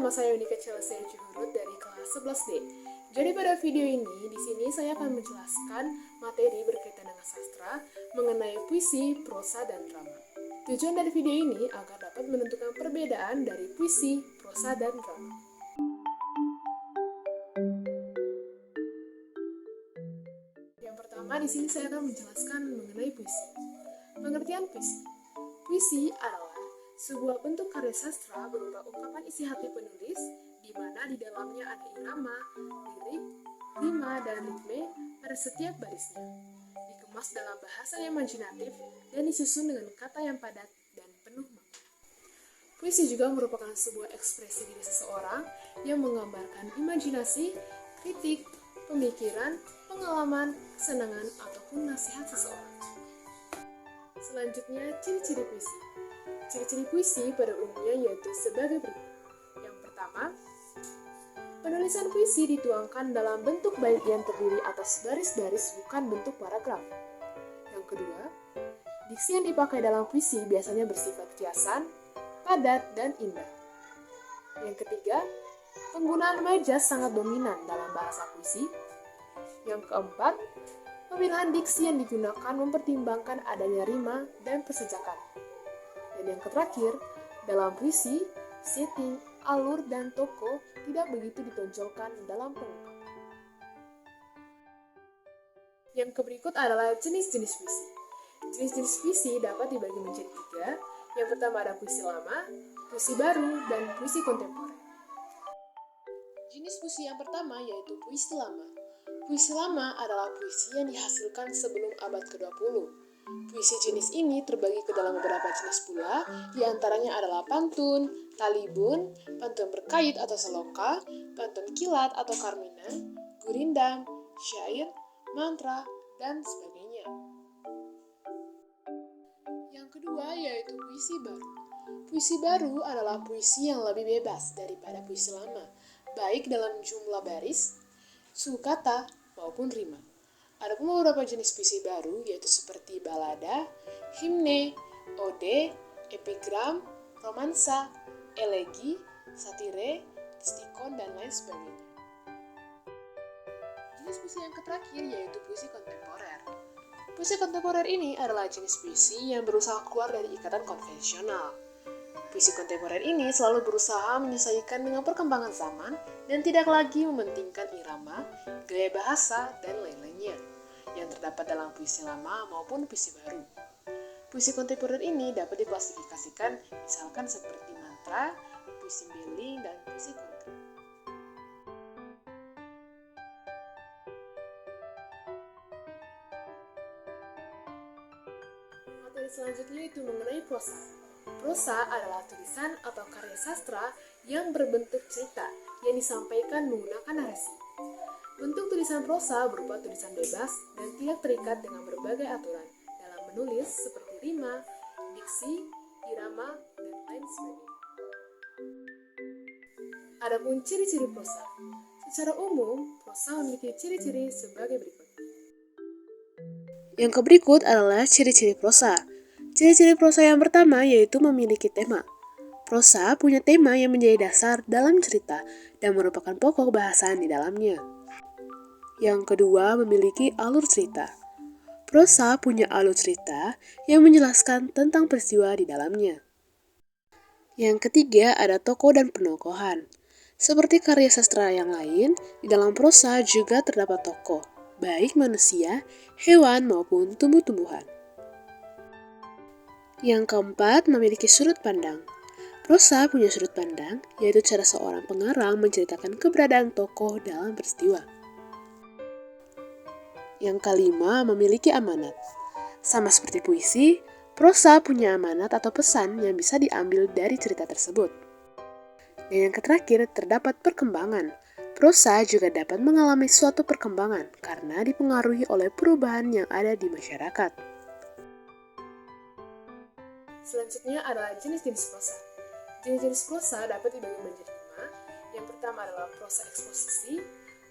nama saya Unika Chelsea Juhurut dari kelas 11D. Jadi pada video ini, di sini saya akan menjelaskan materi berkaitan dengan sastra mengenai puisi, prosa, dan drama. Tujuan dari video ini agar dapat menentukan perbedaan dari puisi, prosa, dan drama. Yang pertama, di sini saya akan menjelaskan mengenai puisi. Pengertian puisi. Puisi adalah sebuah bentuk karya sastra berupa ungkapan isi hati penulis, di mana di dalamnya ada irama, lirik, rima, dan ritme pada setiap barisnya. Dikemas dalam bahasa yang imajinatif dan disusun dengan kata yang padat dan penuh makna. Puisi juga merupakan sebuah ekspresi diri seseorang yang menggambarkan imajinasi, kritik, pemikiran, pengalaman, kesenangan, ataupun nasihat seseorang. Selanjutnya, ciri-ciri puisi. Ciri-ciri puisi pada umumnya yaitu sebagai berikut. Yang pertama, penulisan puisi dituangkan dalam bentuk bait yang terdiri atas baris-baris bukan bentuk paragraf. Yang kedua, diksi yang dipakai dalam puisi biasanya bersifat kiasan, padat, dan indah. Yang ketiga, penggunaan majaz sangat dominan dalam bahasa puisi. Yang keempat, pemilihan diksi yang digunakan mempertimbangkan adanya rima dan persejakan. Dan yang terakhir, dalam puisi, setting, alur, dan tokoh tidak begitu ditonjolkan dalam pengungkapan. Yang berikut adalah jenis-jenis puisi. Jenis-jenis puisi dapat dibagi menjadi 3. Yang pertama ada puisi lama, puisi baru, dan puisi kontemporer. Jenis puisi yang pertama yaitu puisi lama. Puisi lama adalah puisi yang dihasilkan sebelum abad ke-20. Puisi jenis ini terbagi ke dalam beberapa jenis pula, diantaranya adalah pantun, talibun, pantun berkait atau seloka, pantun kilat atau karmina, gurindam, syair, mantra, dan sebagainya. Yang kedua yaitu puisi baru. Puisi baru adalah puisi yang lebih bebas daripada puisi lama, baik dalam jumlah baris, suku kata, maupun rima. Ada pun beberapa jenis puisi baru yaitu seperti balada, himne, ode, epigram, romansa, elegi, satire, stikon, dan lain sebagainya. Jenis puisi yang terakhir yaitu puisi kontemporer. Puisi kontemporer ini adalah jenis puisi yang berusaha keluar dari ikatan konvensional. Puisi kontemporer ini selalu berusaha menyesuaikan dengan perkembangan zaman dan tidak lagi mementingkan irama, gaya bahasa, dan lain-lainnya yang terdapat dalam puisi lama maupun puisi baru. Puisi kontemporer ini dapat diklasifikasikan misalkan seperti mantra, puisi beling, dan puisi konkret. Materi selanjutnya itu mengenai prosa. Prosa adalah tulisan atau karya sastra yang berbentuk cerita yang disampaikan menggunakan narasi. Bentuk tulisan prosa berupa tulisan bebas dan tidak terikat dengan berbagai aturan dalam menulis seperti rima, diksi, irama, dan lain sebagainya. Adapun ciri-ciri prosa. Secara umum, prosa memiliki ciri-ciri sebagai berikut. Yang berikut adalah ciri-ciri prosa. Ciri-ciri prosa yang pertama yaitu memiliki tema. Prosa punya tema yang menjadi dasar dalam cerita dan merupakan pokok bahasan di dalamnya. Yang kedua, memiliki alur cerita. Prosa punya alur cerita yang menjelaskan tentang peristiwa di dalamnya. Yang ketiga, ada tokoh dan penokohan. Seperti karya sastra yang lain, di dalam prosa juga terdapat tokoh, baik manusia, hewan, maupun tumbuh-tumbuhan. Yang keempat, memiliki sudut pandang. Prosa punya sudut pandang, yaitu cara seorang pengarang menceritakan keberadaan tokoh dalam peristiwa. Yang kelima, memiliki amanat. Sama seperti puisi, prosa punya amanat atau pesan yang bisa diambil dari cerita tersebut. Dan yang terakhir, terdapat perkembangan. Prosa juga dapat mengalami suatu perkembangan karena dipengaruhi oleh perubahan yang ada di masyarakat. Selanjutnya adalah jenis-jenis prosa. Jenis-jenis prosa dapat dibagi menjadi 5. Yang pertama adalah prosa eksposisi,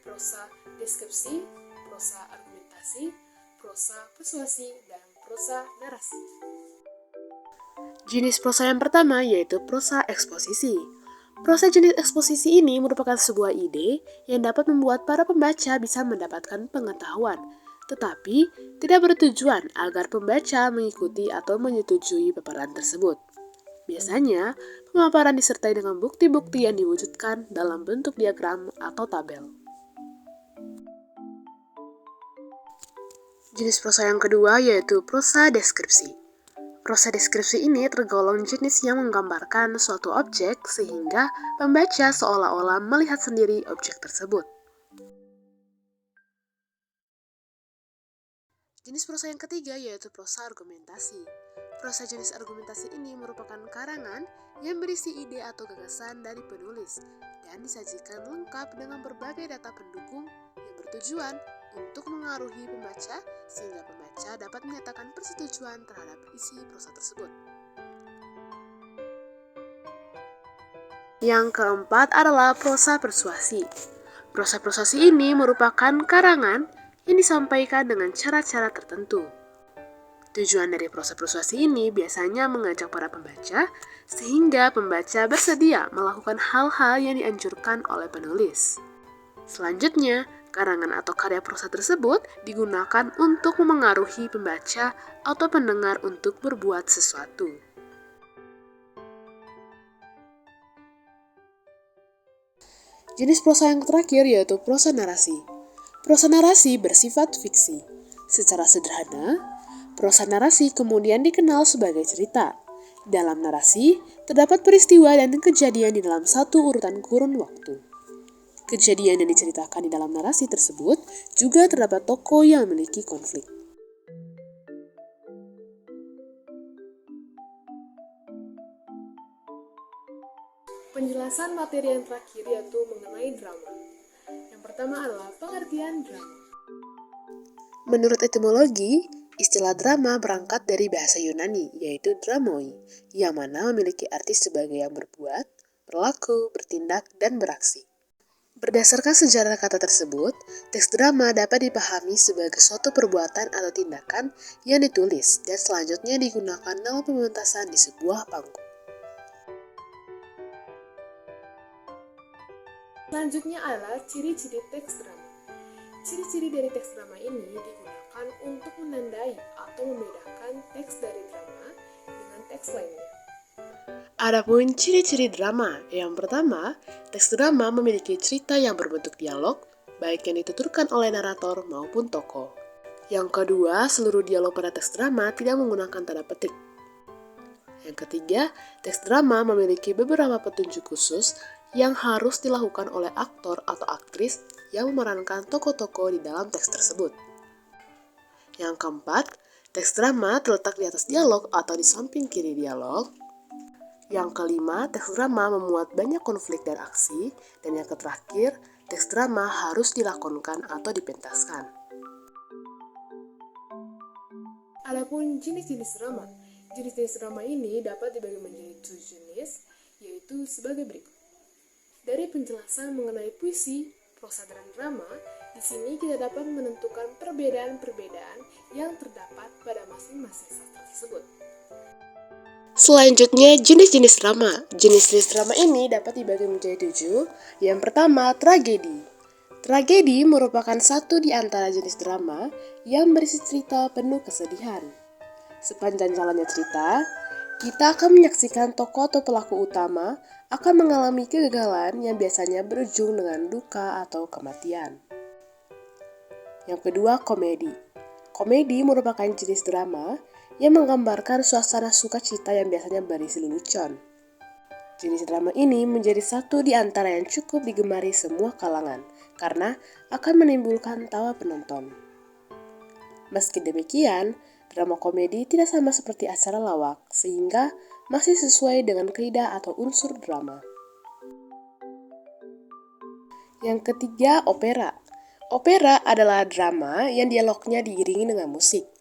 prosa deskripsi, prosa argumentasi, prosa persuasi, dan prosa narasi. Jenis prosa yang pertama yaitu prosa eksposisi. Proses jenis eksposisi ini merupakan sebuah ide yang dapat membuat para pembaca bisa mendapatkan pengetahuan, tetapi tidak bertujuan agar pembaca mengikuti atau menyetujui paparan tersebut. Biasanya, pemaparan disertai dengan bukti-bukti yang diwujudkan dalam bentuk diagram atau tabel. Jenis prosa yang kedua yaitu prosa deskripsi. Prosa deskripsi ini tergolong jenis yang menggambarkan suatu objek sehingga pembaca seolah-olah melihat sendiri objek tersebut. Jenis prosa yang ketiga yaitu prosa argumentasi. Prosa jenis argumentasi ini merupakan karangan yang berisi ide atau gagasan dari penulis dan disajikan lengkap dengan berbagai data pendukung yang bertujuan untuk mengaruhi pembaca sehingga pembaca dapat menyatakan persetujuan terhadap isi prosa tersebut. Yang keempat adalah prosa persuasi. Prosa persuasi ini merupakan karangan yang disampaikan dengan cara-cara tertentu. Tujuan dari prosa persuasi ini biasanya mengajak para pembaca sehingga pembaca bersedia melakukan hal-hal yang dianjurkan oleh penulis. Selanjutnya, karangan atau karya prosa tersebut digunakan untuk memengaruhi pembaca atau pendengar untuk berbuat sesuatu. Jenis prosa yang terakhir yaitu prosa narasi. Prosa narasi bersifat fiksi. Secara sederhana, prosa narasi kemudian dikenal sebagai cerita. Dalam narasi, terdapat peristiwa dan kejadian di dalam satu urutan kurun waktu. Kejadian yang diceritakan di dalam narasi tersebut juga terdapat tokoh yang memiliki konflik. Penjelasan materi yang terakhir yaitu mengenai drama. Yang pertama adalah pengertian drama. Menurut etimologi, istilah drama berangkat dari bahasa Yunani, yaitu dramoi, yang mana memiliki arti sebagai yang berbuat, berlaku, bertindak, dan beraksi. Berdasarkan sejarah kata tersebut, teks drama dapat dipahami sebagai suatu perbuatan atau tindakan yang ditulis dan selanjutnya digunakan dalam pementasan di sebuah panggung. Selanjutnya adalah ciri-ciri teks drama. Ciri-ciri dari teks drama ini digunakan untuk menandai atau membedakan teks dari drama dengan teks lainnya. Adapun ciri-ciri drama, yang pertama, teks drama memiliki cerita yang berbentuk dialog, baik yang dituturkan oleh narator maupun tokoh. Yang kedua, seluruh dialog pada teks drama tidak menggunakan tanda petik. Yang ketiga, teks drama memiliki beberapa petunjuk khusus yang harus dilakukan oleh aktor atau aktris yang memerankan tokoh-tokoh di dalam teks tersebut. Yang keempat, teks drama terletak di atas dialog atau di samping kiri dialog. Yang kelima, teks drama memuat banyak konflik dan aksi. Dan yang terakhir, teks drama harus dilakonkan atau dipentaskan. Adapun jenis-jenis drama. Jenis-jenis drama ini dapat dibagi menjadi 2 jenis, yaitu sebagai berikut. Dari penjelasan mengenai puisi, prosa, dan drama, di sini kita dapat menentukan perbedaan-perbedaan yang terdapat pada masing-masing sastra tersebut. Selanjutnya, jenis-jenis drama. Jenis-jenis drama ini dapat dibagi menjadi 7. Yang pertama, tragedi. Tragedi merupakan satu di antara jenis drama yang berisi cerita penuh kesedihan. Sepanjang jalannya cerita, kita akan menyaksikan tokoh atau pelaku utama akan mengalami kegagalan yang biasanya berujung dengan duka atau kematian. Yang kedua, komedi. Komedi merupakan jenis drama yang menggambarkan suasana sukacita yang biasanya berisi lelucon. Jenis drama ini menjadi satu di antara yang cukup digemari semua kalangan karena akan menimbulkan tawa penonton. Meski demikian, drama komedi tidak sama seperti acara lawak sehingga masih sesuai dengan kaidah atau unsur drama. Yang ketiga, opera. Opera adalah drama yang dialognya diiringi dengan musik.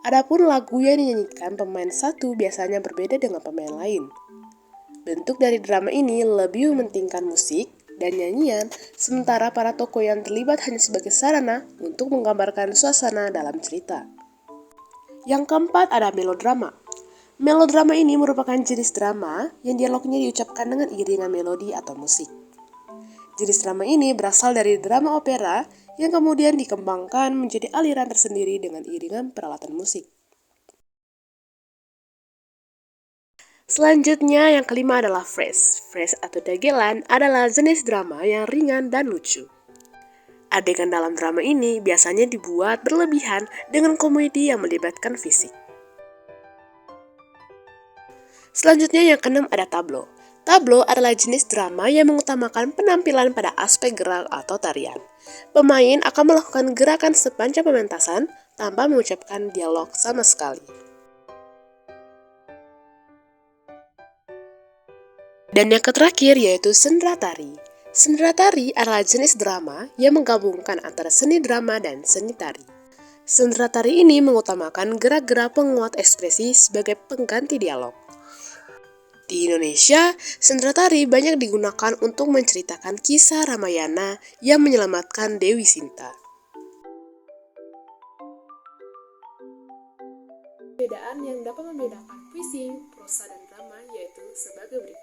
Adapun lagu yang dinyanyikan pemain satu biasanya berbeda dengan pemain lain. Bentuk dari drama ini lebih mementingkan musik dan nyanyian, sementara para tokoh yang terlibat hanya sebagai sarana untuk menggambarkan suasana dalam cerita. Yang keempat ada melodrama. Melodrama ini merupakan jenis drama yang dialognya diucapkan dengan iringan melodi atau musik. Jenis drama ini berasal dari drama opera yang kemudian dikembangkan menjadi aliran tersendiri dengan iringan peralatan musik. Selanjutnya yang kelima adalah Fresh. Fresh atau dagelan adalah jenis drama yang ringan dan lucu. Adegan dalam drama ini biasanya dibuat berlebihan dengan komedi yang melibatkan fisik. Selanjutnya yang keenam ada tablo. Tablo adalah jenis drama yang mengutamakan penampilan pada aspek gerak atau tarian. Pemain akan melakukan gerakan sepanjang pementasan tanpa mengucapkan dialog sama sekali. Dan yang terakhir yaitu sendera tari. Sendera tari adalah jenis drama yang menggabungkan antara seni drama dan seni tari. Sendera tari ini mengutamakan gerak-gerak penguat ekspresi sebagai pengganti dialog. Di Indonesia, sendera tari banyak digunakan untuk menceritakan kisah Ramayana yang menyelamatkan Dewi Sinta. Perbedaan yang dapat membedakan puisi, prosa, dan drama yaitu sebagai berikut.